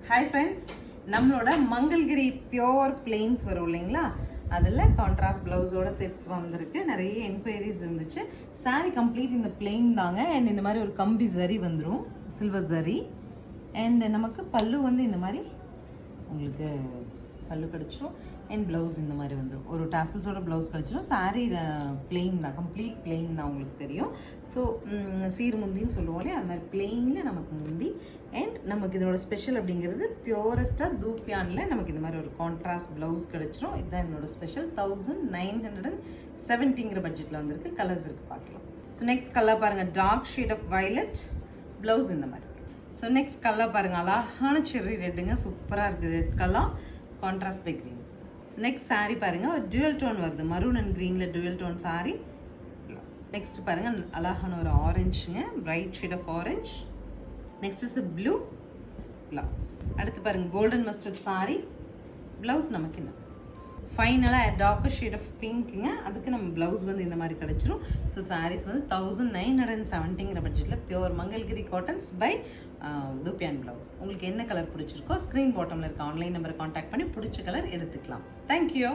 Hi friends, நம்மளோட Mangalagiri pure planes வரும் இல்லைங்களா, அதில் கான்ட்ராஸ்ட் ப்ளவுஸோட செட்ஸ் வந்திருக்கு. நிறைய என்கொயரிஸ் இருந்துச்சு. சாரீ கம்ப்ளீட் இந்த பிளெயின் தாங்க. அண்ட் இந்த மாதிரி ஒரு கம்பி ஜரி வந்துடும், சில்வர் ஜரி. அண்ட் நமக்கு பல்லு வந்து இந்த மாதிரி உங்களுக்கு பல்லு கிடச்சிரும். அண்ட் ப்ளவுஸ் இந்த மாதிரி வந்துடும், ஒரு டாசல்ஸோட ப்ளவுஸ் கிடச்சிரும். சாரீ பிளெயின் தான், கம்ப்ளீட் பிளெயின் தான், உங்களுக்கு தெரியும். ஸோ சீர் முந்தின்னு சொல்லுவோம் இல்லையா, அது மாதிரி பிளெயினில் நமக்கு முந்தி. அண்ட் நமக்கு இதோட ஸ்பெஷல் அப்படிங்கிறது பியூரஸ்ட்டாக தூப்பியானில் நமக்கு இந்த மாதிரி ஒரு கான்ட்ராஸ்ட் ப்ளவுஸ் கிடச்சிரும். இதுதான் என்னோட ஸ்பெஷல். 1970ங்கிற பட்ஜெட்டில் வந்திருக்கு. கலர்ஸ் இருக்குது, பார்க்கலாம். ஸோ நெக்ஸ்ட் கலர் பாருங்கள், dark shade of violet, blouse இந்த மாதிரி. ஸோ நெக்ஸ்ட் கலர் பாருங்கள், அழகான செர்ரி ரெட்டுங்க, சூப்பராக இருக்குது. Red colour contrast by green. Next sari பாருங்க, ஒரு டுவல் டோன் வருது, மரூன் அண்ட் க்ரீனில் டுவல் டோன் சாரீ. நெக்ஸ்ட் பாருங்க, அழகான ஒரு ஆரஞ்சுங்க, bright shade of orange. Next is blue blouse. அடுத்து பாருங்க, கோல்டன் மஸ்டர்ட் சாரீ, பிளவுஸ் நமக்கு என்ன ஃபைனலாக டார்க்கர் ஷேட் ஆஃப் பிங்க்குங்க. அதுக்கு நம்ம ப்ளவுஸ் வந்து இந்த மாதிரி கிடச்சிரும். ஸோ சாரீஸ் வந்து 1970ங்கிற பட்ஜெட்டில் pure Mangalagiri cottons by dupion blouse. உங்களுக்கு என்ன கலர் பிடிச்சிருக்கோ ஸ்க்ரீன் பாட்டமில் இருக்க ஆன்லைன் நம்பரை காண்டாக்ட் பண்ணி பிடிச்ச கலர் எடுத்துக்கலாம். தேங்க்யூ.